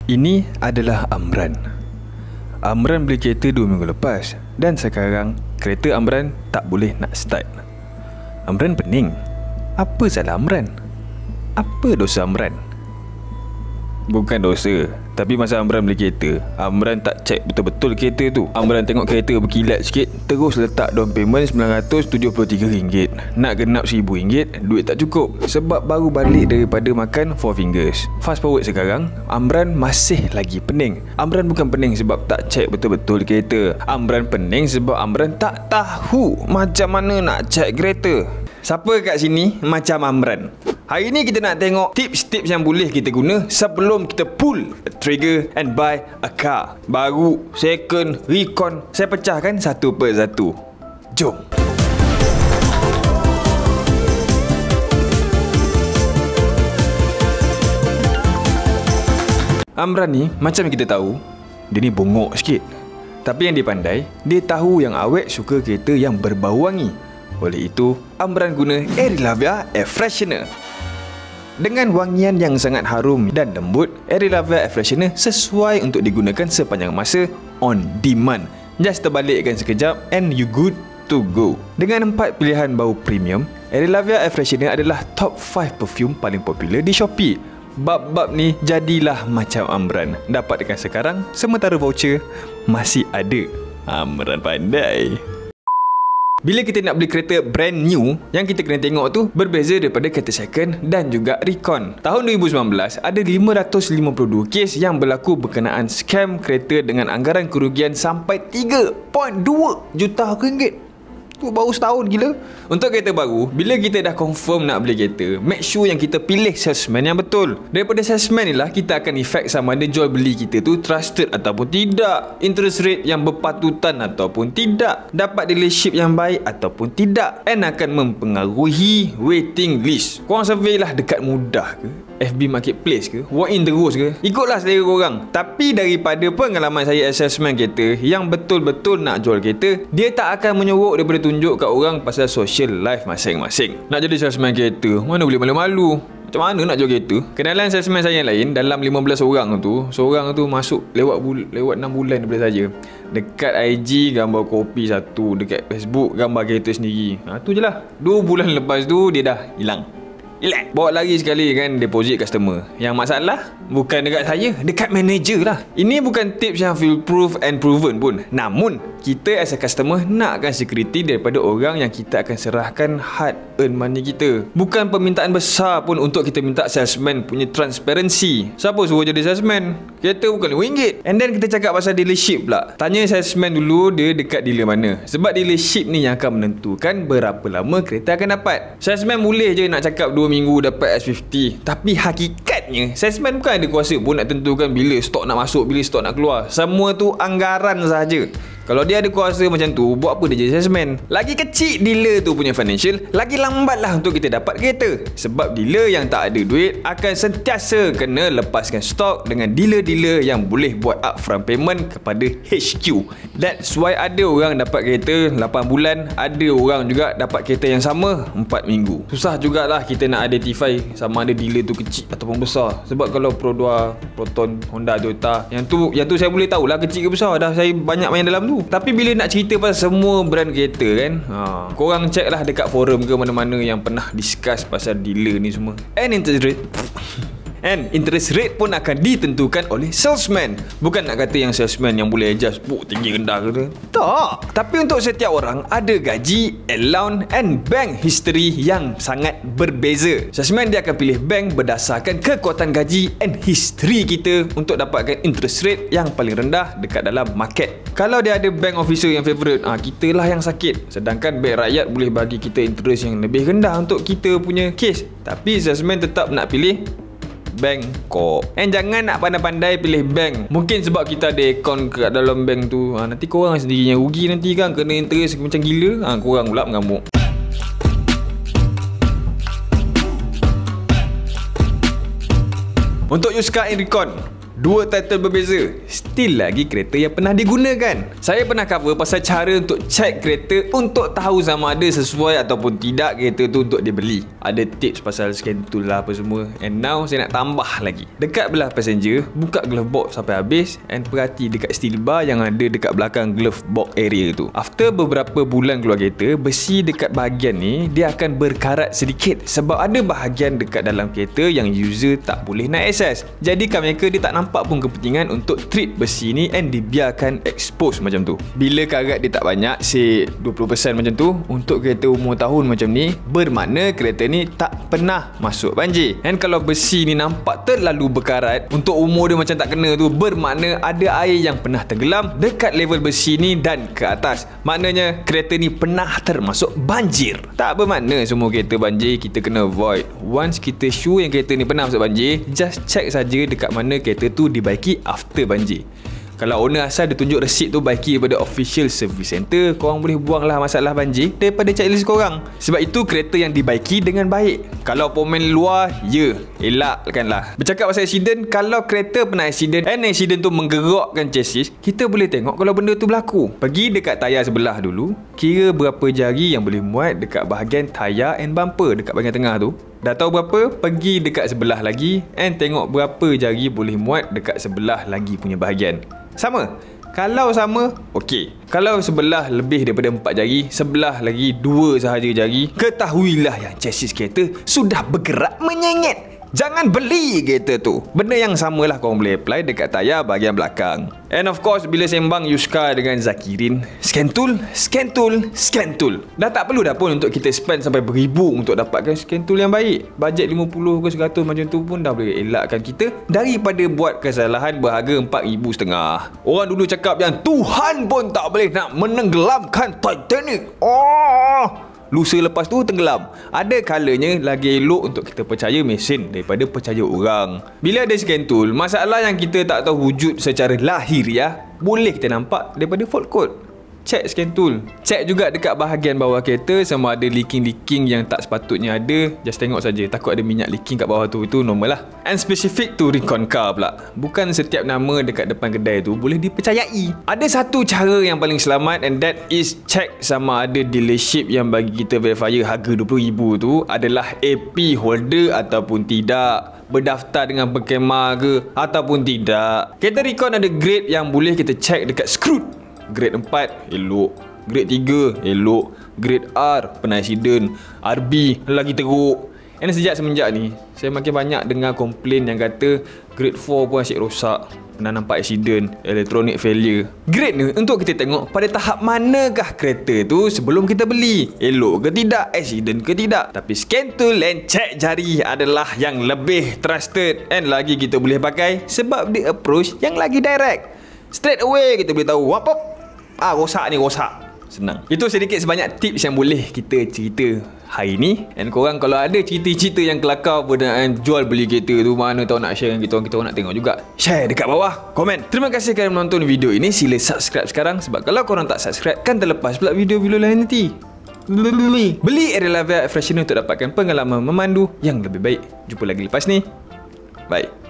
Ini adalah Amran. Amran beli kereta 2 minggu lepas dan sekarang kereta Amran tak boleh nak start. Amran pening. Apa salah Amran? Apa dosa Amran? Bukan dosa, tapi masa Amran beli kereta, Amran tak cek betul-betul kereta tu. Amran tengok kereta berkilat sikit, terus letak down payment RM973. Nak genap RM1,000, duit tak cukup sebab baru balik daripada makan Four Fingers. Fast forward sekarang, Amran masih lagi pening. Amran bukan pening sebab tak cek betul-betul kereta. Amran pening sebab Amran tak tahu macam mana nak cek kereta. Siapa kat sini macam Amran? Hari ni kita nak tengok tips-tips yang boleh kita guna sebelum kita pull a trigger and buy a car. Baru, second, recon. Saya pecahkan satu per satu. Jom. Amran ni macam yang kita tahu, dia ni bongok sikit. Tapi yang dia pandai, dia tahu yang awet suka kereta yang berbau wangi. Oleh itu, Amran guna Aerilavia Air Freshener. Dengan wangian yang sangat harum dan lembut, Aerilavia Air Freshener sesuai untuk digunakan sepanjang masa on demand. Just terbalikkan sekejap and you good to go. Dengan 4 pilihan bau premium, Aerilavia Air Freshener adalah top 5 perfume paling popular di Shopee. Bab-bab ni jadilah macam Amran. Dapatkan sekarang, sementara voucher masih ada. Amran pandai. Bila kita nak beli kereta brand new, yang kita kena tengok tu berbeza daripada kereta second dan juga recon. Tahun 2019, ada 552 kes yang berlaku berkenaan scam kereta dengan anggaran kerugian sampai 3.2 juta ringgit. Tu baru setahun gila. Untuk kereta baru, bila kita dah confirm nak beli kereta, make sure yang kita pilih salesman yang betul. Daripada salesman ni lah kita akan effect sama ada jual beli kita tu trusted ataupun tidak, interest rate yang berpatutan ataupun tidak, dapat dealership yang baik ataupun tidak, and akan mempengaruhi waiting list. Korang survey lah dekat mudah ke, FB Marketplace ke, walk-in terus ke, ikutlah selera korang. Tapi daripada pengalaman saya assessment kereta yang betul-betul nak jual kereta, dia tak akan menyorok daripada tunjuk kat orang pasal social life masing-masing. Nak jadi salesman kereta, mana boleh malu-malu. Macam mana nak jual kereta? Kenalan salesman saya yang lain, dalam 15 orang tu, seorang tu masuk lewat 6 bulan daripada saya. Dekat IG gambar kopi satu, dekat Facebook gambar kereta sendiri. Tu je lah. 2 bulan lepas tu dia dah hilang. Bawa lagi sekali kan deposit customer. Yang masalah bukan dekat saya, dekat manager lah. Ini bukan tips yang feel proof and proven pun. Namun kita as a customer nakkan security daripada orang yang kita akan serahkan hard earn money kita. Bukan permintaan besar pun untuk kita minta salesman punya transparency. Siapa suruh jadi salesman? Kereta bukan RM5. And then kita cakap pasal dealership pula. Tanya salesman dulu dia dekat dealer mana. Sebab dealership ni yang akan menentukan berapa lama kereta akan dapat. Salesman boleh je nak cakap 2 minggu dapat S50. Tapi hakikatnya salesman bukan ada kuasa pun nak tentukan bila stok nak masuk, bila stok nak keluar. Semua tu anggaran sahaja. Kalau dia ada kuasa macam tu, buat apa dia jadi salesman? Lagi kecil dealer tu punya financial, lagi lambatlah untuk kita dapat kereta. Sebab dealer yang tak ada duit akan sentiasa kena lepaskan stok dengan dealer-dealer yang boleh buat upfront payment kepada HQ. That's why ada orang dapat kereta 8 bulan, ada orang juga dapat kereta yang sama 4 minggu. Susah jugalah kita nak identify sama ada dealer tu kecil ataupun besar. Sebab kalau Pro 2, Proton, Honda, Toyota, yang tu saya boleh tahulah kecil ke besar, dah saya banyak main dalam tu. Tapi bila nak cerita pasal semua brand kereta kan, korang check lah dekat forum ke mana-mana yang pernah discuss pasal dealer ni semua. And interest rate pun akan ditentukan oleh salesman. Bukan nak kata yang salesman yang boleh adjust tinggi rendah ke. Tak. Tapi untuk setiap orang ada gaji, allowance and bank history yang sangat berbeza. Salesman dia akan pilih bank berdasarkan kekuatan gaji and history kita untuk dapatkan interest rate yang paling rendah dekat dalam market. Kalau dia ada bank officer yang favourite, kita lah yang sakit. Sedangkan bank rakyat boleh bagi kita interest yang lebih rendah untuk kita punya case. Tapi salesman tetap nak pilih bank Coop. And jangan nak pandai-pandai pilih bank. Mungkin sebab kita ada akaun kat dalam bank tu, nanti korang sendiri yang rugi nanti kan, kena interest macam gila. Korang pula mengamuk. Untuk used car and recon, Dua title berbeza, still lagi kereta yang pernah digunakan. Saya pernah cover pasal cara untuk check kereta untuk tahu sama ada sesuai ataupun tidak kereta tu untuk dibeli. Ada tips pasal scan tool lah apa semua. And now saya nak tambah lagi. Dekat belah passenger, buka glove box sampai habis and perhati dekat steel bar yang ada dekat belakang glove box area tu. After beberapa bulan keluar kereta, besi dekat bahagian ni dia akan berkarat sedikit sebab ada bahagian dekat dalam kereta yang user tak boleh nak access. Jadi car maker dia tak nampak pun kepentingan untuk treat besi ni and dibiarkan expose macam tu. Bila karat dia tak banyak, say 20% macam tu, untuk kereta umur tahun macam ni, bermakna kereta ni tak pernah masuk banjir. And kalau besi ni nampak terlalu berkarat, untuk umur dia macam tak kena tu, bermakna ada air yang pernah tenggelam dekat level besi ni dan ke atas. Maknanya kereta ni pernah termasuk banjir. Tak bermakna semua kereta banjir kita kena avoid. Once kita sure yang kereta ni pernah masuk banjir, just check saja dekat mana kereta tu dibaiki after banjir. Kalau owner asal dia tunjuk resit tu baiki daripada official service center, korang boleh buanglah masalah banjir daripada checklist korang. Sebab itu kereta yang dibaiki dengan baik. Kalau pemain luar, elakkanlah. Bercakap pasal accident, kalau kereta pernah accident and accident tu menggerakkan chassis, kita boleh tengok kalau benda tu berlaku. Pergi dekat tayar sebelah dulu, kira berapa jari yang boleh muat dekat bahagian tayar and bumper dekat bahagian tengah tu. Dah tahu berapa? Pergi dekat sebelah lagi and tengok berapa jari boleh muat dekat sebelah lagi punya bahagian. Sama? Kalau sama, okey. Kalau sebelah lebih daripada 4 jari, sebelah lagi 2 sahaja jari, ketahuilah yang chassis kereta sudah bergerak menyengit. Jangan beli kereta tu. Benda yang samalah korang boleh apply dekat tayar bahagian belakang. And of course, bila sembang Yuska dengan Zakirin, scan tool, scan tool, scan tool. Dah tak perlu dah pun untuk kita spend sampai beribu untuk dapatkan scan tool yang baik. Bajet 50 ke 100 macam tu pun dah boleh elakkan kita daripada buat kesalahan berharga RM4,500. Orang dulu cakap yang Tuhan pun tak boleh nak menenggelamkan Titanic. Lusa lepas tu tenggelam. Ada kalanya lagi elok untuk kita percaya mesin daripada percaya orang. Bila ada scan tool, masalah yang kita tak tahu wujud secara lahiriah boleh kita nampak daripada fault code. Check scan tool. Check juga dekat bahagian bawah kereta sama ada leaking-leaking yang tak sepatutnya ada. Just tengok saja, takut ada minyak leaking kat bawah tu, itu normal lah. And specific to recon car pula, bukan setiap nama dekat depan kedai tu boleh dipercayai. Ada satu cara yang paling selamat, and that is check sama ada dealership yang bagi kita verifier harga RM20,000 tu adalah AP holder ataupun tidak, berdaftar dengan berkemah ke ataupun tidak. Kereta recon ada grade yang boleh kita check dekat Scroot. Grade 4 elok, grade 3 elok, grade R pernah accident, RB lagi teruk. And semenjak ni saya makin banyak dengar komplain yang kata grade 4 pun asyik rosak, pernah nampak accident, electronic failure. Grade ni untuk kita tengok pada tahap manakah kereta tu sebelum kita beli, elok ke tidak, accident ke tidak. Tapi scan tool and check jari adalah yang lebih trusted and lagi kita boleh pakai sebab dia approach yang lagi direct. Straight away kita boleh tahu rosak ni, rosak. Senang. Itu sedikit sebanyak tips yang boleh kita cerita hari ni. And korang kalau ada cerita-cerita yang kelakar berkenaan jual beli kereta tu, mana tahu nak share dengan kita orang nak tengok juga, share dekat bawah, komen. Terima kasih kerana menonton video ini. Sila subscribe sekarang sebab kalau korang tak subscribe kan terlepas pula video-video lain nanti. Beli Air Lavia Air Freshener untuk dapatkan pengalaman memandu yang lebih baik. Jumpa lagi lepas ni. Bye.